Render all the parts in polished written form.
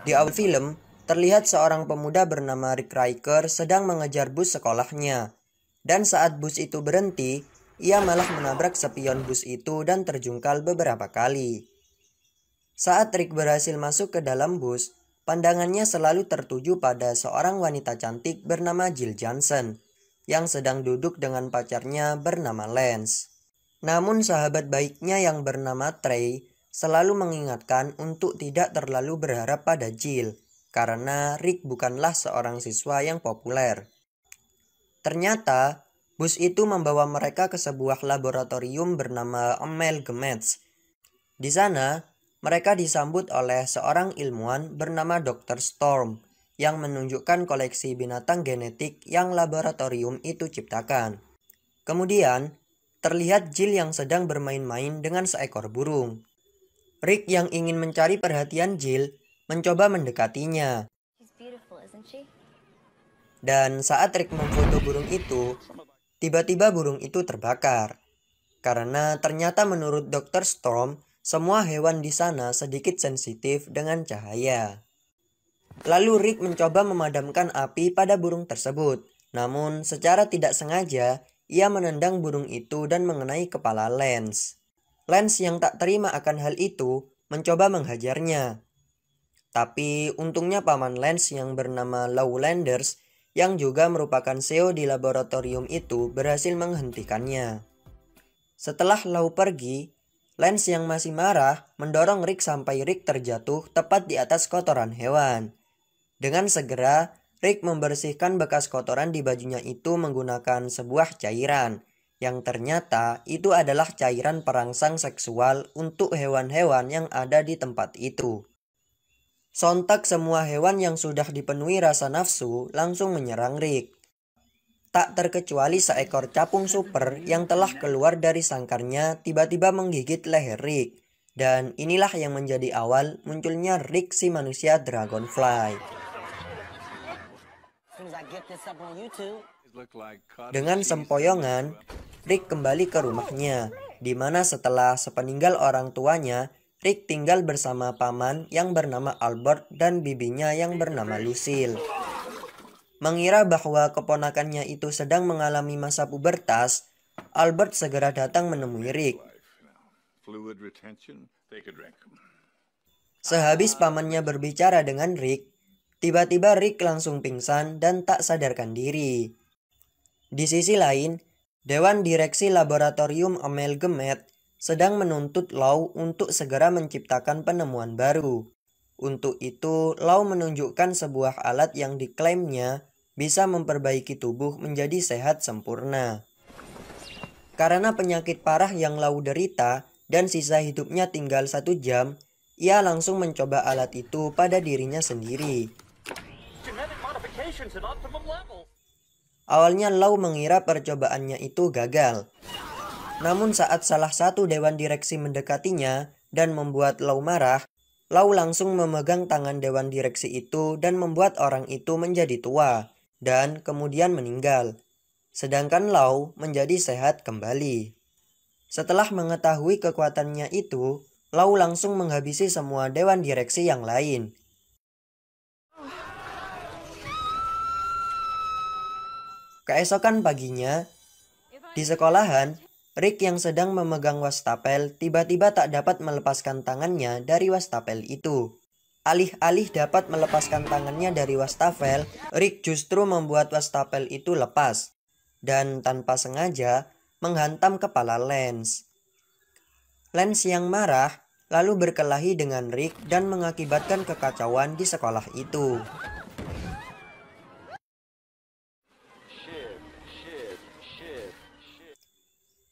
Di awal film, terlihat seorang pemuda bernama Rick Riker sedang mengejar bus sekolahnya. Dan saat bus itu berhenti, ia malah menabrak spion bus itu dan terjungkal beberapa kali. Saat Rick berhasil masuk ke dalam bus, pandangannya selalu tertuju pada seorang wanita cantik bernama Jill Johnson yang sedang duduk dengan pacarnya bernama Lance. Namun sahabat baiknya yang bernama Trey selalu mengingatkan untuk tidak terlalu berharap pada Jill, karena Rick bukanlah seorang siswa yang populer. Ternyata, bus itu membawa mereka ke sebuah laboratorium bernama Amalgamates. Di sana, mereka disambut oleh seorang ilmuwan bernama Dr. Storm yang menunjukkan koleksi binatang genetik yang laboratorium itu ciptakan. Kemudian, terlihat Jill yang sedang bermain-main dengan seekor burung. Rick yang ingin mencari perhatian Jill mencoba mendekatinya. Dan saat Rick memfoto burung itu, tiba-tiba burung itu terbakar. Karena ternyata menurut Dr. Storm, semua hewan di sana sedikit sensitif dengan cahaya. Lalu Rick mencoba memadamkan api pada burung tersebut. Namun secara tidak sengaja, ia menendang burung itu dan mengenai kepala Lance. Lance yang tak terima akan hal itu mencoba menghajarnya. Tapi untungnya paman Lance yang bernama Lowlanders yang juga merupakan CEO di laboratorium itu berhasil menghentikannya. Setelah Law pergi, Lance yang masih marah mendorong Rick sampai Rick terjatuh tepat di atas kotoran hewan. Dengan segera, Rick membersihkan bekas kotoran di bajunya itu menggunakan sebuah cairan, yang ternyata itu adalah cairan perangsang seksual untuk hewan-hewan yang ada di tempat itu. Sontak semua hewan yang sudah dipenuhi rasa nafsu langsung menyerang Rick. Tak terkecuali seekor capung super yang telah keluar dari sangkarnya tiba-tiba menggigit leher Rick. Dan inilah yang menjadi awal munculnya Rick si manusia Dragonfly. Dengan sempoyongan, Rick kembali ke rumahnya, di mana setelah sepeninggal orang tuanya, Rick tinggal bersama paman yang bernama Albert dan bibinya yang bernama Lucille. Mengira bahwa keponakannya itu sedang mengalami masa pubertas, Albert segera datang menemui Rick. Sehabis pamannya berbicara dengan Rick, tiba-tiba Rick langsung pingsan dan tak sadarkan diri. Di sisi lain, Dewan Direksi Laboratorium Amalgamate sedang menuntut Law untuk segera menciptakan penemuan baru. Untuk itu, Law menunjukkan sebuah alat yang diklaimnya bisa memperbaiki tubuh menjadi sehat sempurna. Karena penyakit parah yang Law derita dan sisa hidupnya tinggal 1 jam, ia langsung mencoba alat itu pada dirinya sendiri. Awalnya Law mengira percobaannya itu gagal. Namun saat salah satu dewan direksi mendekatinya dan membuat Law marah, Law langsung memegang tangan dewan direksi itu dan membuat orang itu menjadi tua dan kemudian meninggal. Sedangkan Law menjadi sehat kembali. Setelah mengetahui kekuatannya itu, Law langsung menghabisi semua dewan direksi yang lain. Keesokan paginya, di sekolahan, Rick yang sedang memegang wastafel tiba-tiba tak dapat melepaskan tangannya dari wastafel itu. Alih-alih dapat melepaskan tangannya dari wastafel, Rick justru membuat wastafel itu lepas dan tanpa sengaja menghantam kepala Lance. Lance yang marah lalu berkelahi dengan Rick dan mengakibatkan kekacauan di sekolah itu.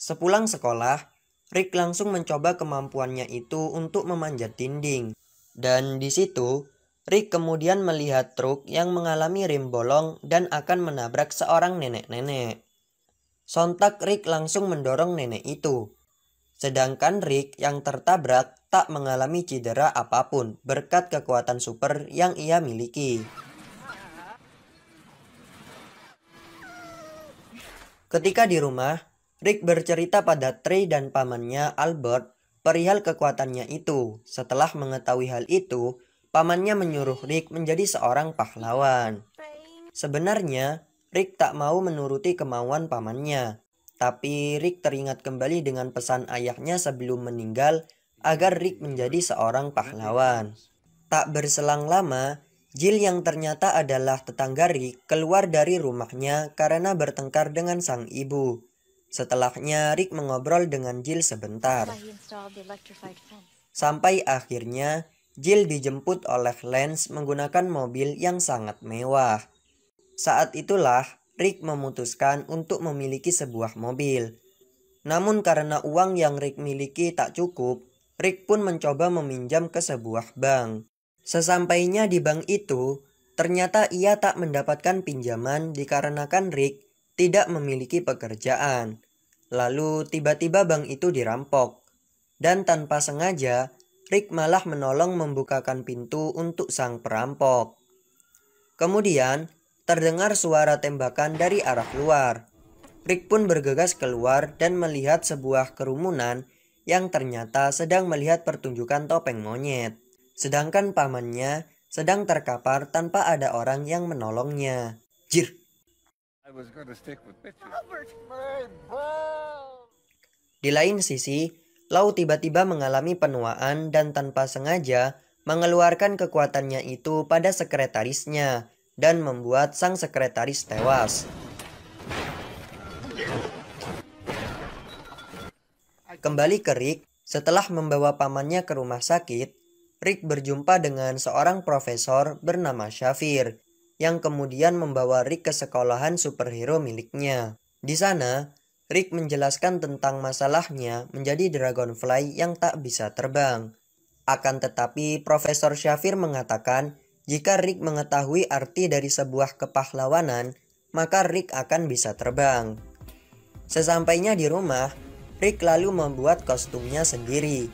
Sepulang sekolah, Rick langsung mencoba kemampuannya itu untuk memanjat dinding. Dan di situ, Rick kemudian melihat truk yang mengalami rim bolong dan akan menabrak seorang nenek-nenek. Sontak Rick langsung mendorong nenek itu. Sedangkan Rick yang tertabrak tak mengalami cedera apapun berkat kekuatan super yang ia miliki. Ketika di rumah, Rick bercerita pada Trey dan pamannya Albert perihal kekuatannya itu. Setelah mengetahui hal itu, pamannya menyuruh Rick menjadi seorang pahlawan. Sebenarnya, Rick tak mau menuruti kemauan pamannya, tapi Rick teringat kembali dengan pesan ayahnya sebelum meninggal agar Rick menjadi seorang pahlawan. Tak berselang lama, Jill yang ternyata adalah tetangga Rick keluar dari rumahnya karena bertengkar dengan sang ibu. Setelahnya, Rick mengobrol dengan Jill sebentar. Sampai akhirnya, Jill dijemput oleh Lance menggunakan mobil yang sangat mewah. Saat itulah, Rick memutuskan untuk memiliki sebuah mobil. Namun karena uang yang Rick miliki tak cukup, Rick pun mencoba meminjam ke sebuah bank. Sesampainya di bank itu, ternyata ia tak mendapatkan pinjaman dikarenakan Rick tidak memiliki pekerjaan. Lalu tiba-tiba bank itu dirampok. Dan tanpa sengaja, Rick malah menolong membukakan pintu untuk sang perampok. Kemudian, terdengar suara tembakan dari arah luar. Rick pun bergegas keluar dan melihat sebuah kerumunan yang ternyata sedang melihat pertunjukan topeng monyet. Sedangkan pamannya sedang terkapar tanpa ada orang yang menolongnya. Jir! Di lain sisi, Lau tiba-tiba mengalami penuaan dan tanpa sengaja mengeluarkan kekuatannya itu pada sekretarisnya dan membuat sang sekretaris tewas. Kembali ke Rick, setelah membawa pamannya ke rumah sakit, Rick berjumpa dengan seorang profesor bernama Shafir, yang kemudian membawa Rick ke sekolahan superhero miliknya. Di sana, Rick menjelaskan tentang masalahnya menjadi Dragonfly yang tak bisa terbang. Akan tetapi, Profesor Shafir mengatakan jika Rick mengetahui arti dari sebuah kepahlawanan, maka Rick akan bisa terbang. Sesampainya di rumah, Rick lalu membuat kostumnya sendiri.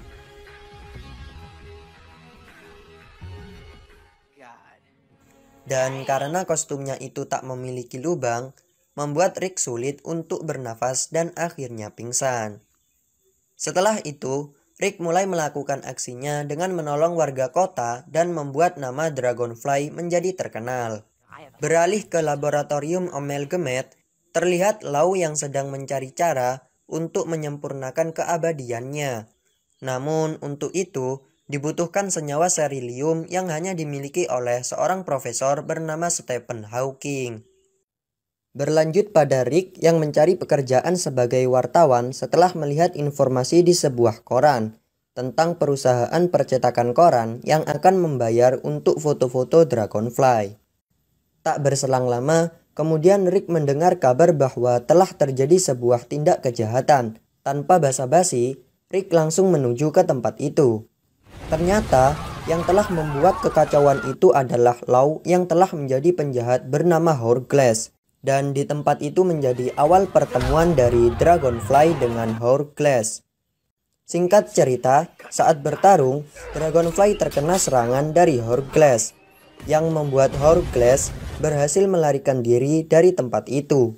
Dan karena kostumnya itu tak memiliki lubang, membuat Rick sulit untuk bernafas dan akhirnya pingsan. Setelah itu, Rick mulai melakukan aksinya dengan menolong warga kota dan membuat nama Dragonfly menjadi terkenal. Beralih ke laboratorium Amalgamate, terlihat Lau yang sedang mencari cara untuk menyempurnakan keabadiannya. Namun untuk itu, dibutuhkan senyawa serilium yang hanya dimiliki oleh seorang profesor bernama Stephen Hawking. Berlanjut pada Rick yang mencari pekerjaan sebagai wartawan setelah melihat informasi di sebuah koran tentang perusahaan percetakan koran yang akan membayar untuk foto-foto Dragonfly. Tak berselang lama, kemudian Rick mendengar kabar bahwa telah terjadi sebuah tindak kejahatan. Tanpa basa-basi, Rick langsung menuju ke tempat itu. Ternyata, yang telah membuat kekacauan itu adalah Lau yang telah menjadi penjahat bernama Hourglass. Dan di tempat itu menjadi awal pertemuan dari Dragonfly dengan Hourglass. Singkat cerita, saat bertarung, Dragonfly terkena serangan dari Hourglass, yang membuat Hourglass berhasil melarikan diri dari tempat itu.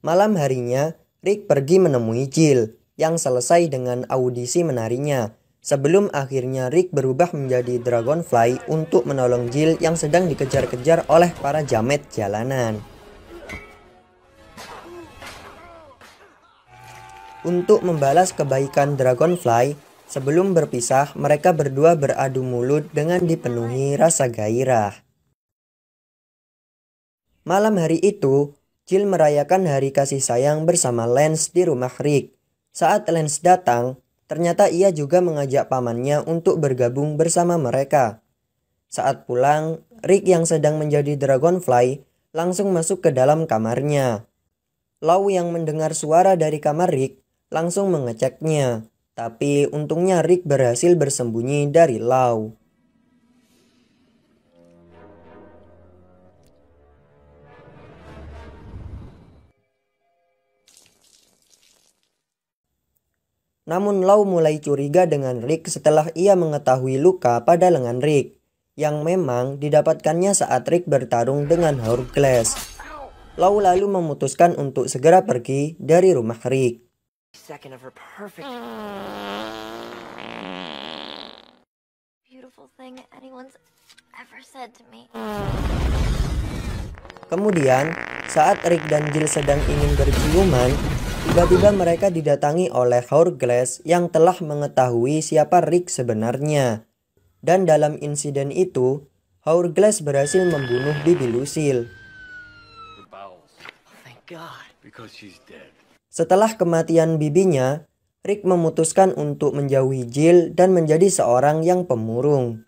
Malam harinya, Rick pergi menemui Jill, yang selesai dengan audisi menarinya. Sebelum akhirnya Rick berubah menjadi Dragonfly untuk menolong Jill yang sedang dikejar-kejar oleh para jamet jalanan. Untuk membalas kebaikan Dragonfly, sebelum berpisah mereka berdua beradu mulut dengan dipenuhi rasa gairah. Malam hari itu, Jill merayakan hari kasih sayang bersama Lance di rumah Rick. Saat Lance datang, ternyata ia juga mengajak pamannya untuk bergabung bersama mereka. Saat pulang, Rick yang sedang menjadi Dragonfly langsung masuk ke dalam kamarnya. Lau yang mendengar suara dari kamar Rick langsung mengeceknya, tapi untungnya Rick berhasil bersembunyi dari Lau. Namun Lau mulai curiga dengan Rick setelah ia mengetahui luka pada lengan Rick, yang memang didapatkannya saat Rick bertarung dengan Hourglass. Lau lalu memutuskan untuk segera pergi dari rumah Rick. thing anyone's ever said to me. Kemudian, saat Rick dan Jill sedang ingin berciuman, tiba-tiba mereka didatangi oleh Hourglass yang telah mengetahui siapa Rick sebenarnya. Dan dalam insiden itu, Hourglass berhasil membunuh bibi Lucille. Setelah kematian bibinya, Rick memutuskan untuk menjauhi Jill dan menjadi seorang yang pemurung.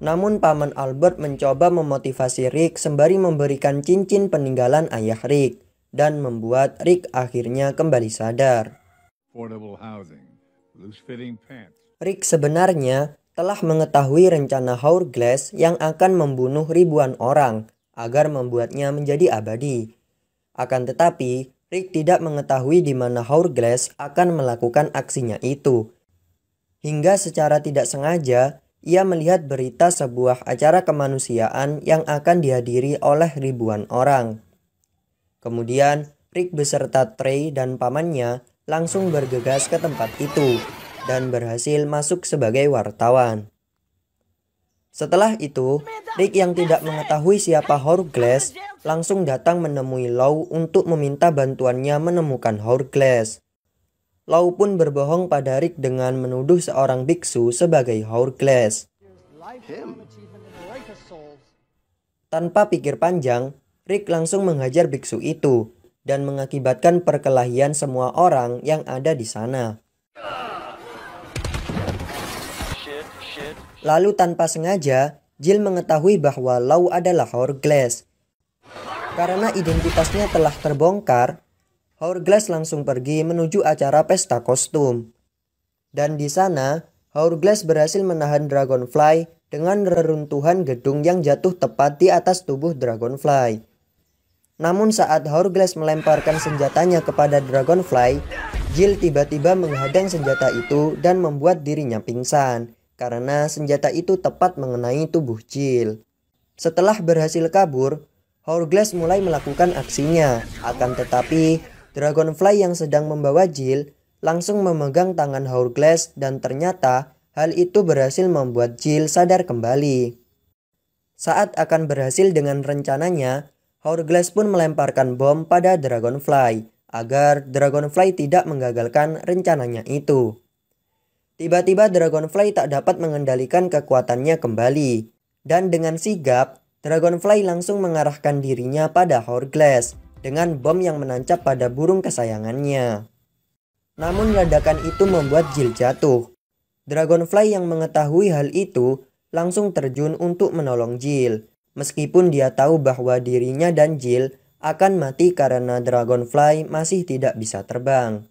Namun Paman Albert mencoba memotivasi Rick sembari memberikan cincin peninggalan ayah Rick dan membuat Rick akhirnya kembali sadar. Rick sebenarnya telah mengetahui rencana Hourglass yang akan membunuh ribuan orang agar membuatnya menjadi abadi. Akan tetapi, Rick tidak mengetahui di mana Hourglass akan melakukan aksinya itu. Hingga secara tidak sengaja, ia melihat berita sebuah acara kemanusiaan yang akan dihadiri oleh ribuan orang. Kemudian, Rick beserta Trey dan pamannya langsung bergegas ke tempat itu dan berhasil masuk sebagai wartawan. Setelah itu, Rick yang tidak mengetahui siapa Hourglass langsung datang menemui Law untuk meminta bantuannya menemukan Hourglass. Law pun berbohong pada Rick dengan menuduh seorang biksu sebagai Hourglass. Tanpa pikir panjang, Rick langsung menghajar biksu itu dan mengakibatkan perkelahian semua orang yang ada di sana. Lalu tanpa sengaja, Jill mengetahui bahwa Law adalah Hourglass. Karena identitasnya telah terbongkar, Hourglass langsung pergi menuju acara pesta kostum. Dan di sana, Hourglass berhasil menahan Dragonfly dengan reruntuhan gedung yang jatuh tepat di atas tubuh Dragonfly. Namun saat Hourglass melemparkan senjatanya kepada Dragonfly, Jill tiba-tiba menghadang senjata itu dan membuat dirinya pingsan karena senjata itu tepat mengenai tubuh Jill. Setelah berhasil kabur, Hourglass mulai melakukan aksinya, akan tetapi Dragonfly yang sedang membawa Jill langsung memegang tangan Hourglass dan ternyata hal itu berhasil membuat Jill sadar kembali. Saat akan berhasil dengan rencananya, Hourglass pun melemparkan bom pada Dragonfly agar Dragonfly tidak menggagalkan rencananya itu. Tiba-tiba Dragonfly tak dapat mengendalikan kekuatannya kembali dan dengan sigap Dragonfly langsung mengarahkan dirinya pada Hourglass dengan bom yang menancap pada burung kesayangannya. Namun ledakan itu membuat Jill jatuh. Dragonfly yang mengetahui hal itu langsung terjun untuk menolong Jill, meskipun dia tahu bahwa dirinya dan Jill akan mati karena Dragonfly masih tidak bisa terbang.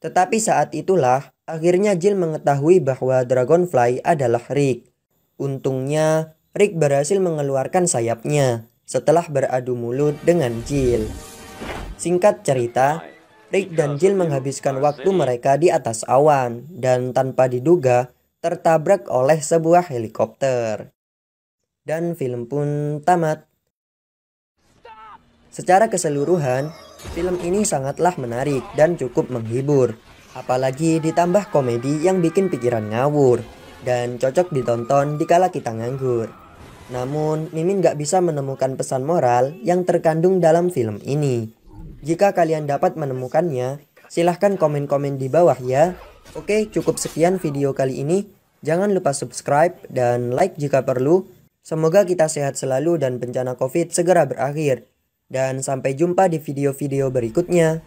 Tetapi saat itulah akhirnya Jill mengetahui bahwa Dragonfly adalah Rick. Untungnya Rick berhasil mengeluarkan sayapnya setelah beradu mulut dengan Jill. Singkat cerita, Rick dan Jill menghabiskan waktu mereka di atas awan dan tanpa diduga tertabrak oleh sebuah helikopter. Dan film pun tamat. Secara keseluruhan, film ini sangatlah menarik dan cukup menghibur. Apalagi ditambah komedi yang bikin pikiran ngawur dan cocok ditonton dikala kita nganggur. Namun, Mimin gak bisa menemukan pesan moral yang terkandung dalam film ini. Jika kalian dapat menemukannya, silahkan komen-komen di bawah ya. Oke, cukup sekian video kali ini. Jangan lupa subscribe dan like jika perlu. Semoga kita sehat selalu dan bencana COVID segera berakhir. Dan sampai jumpa di video-video berikutnya.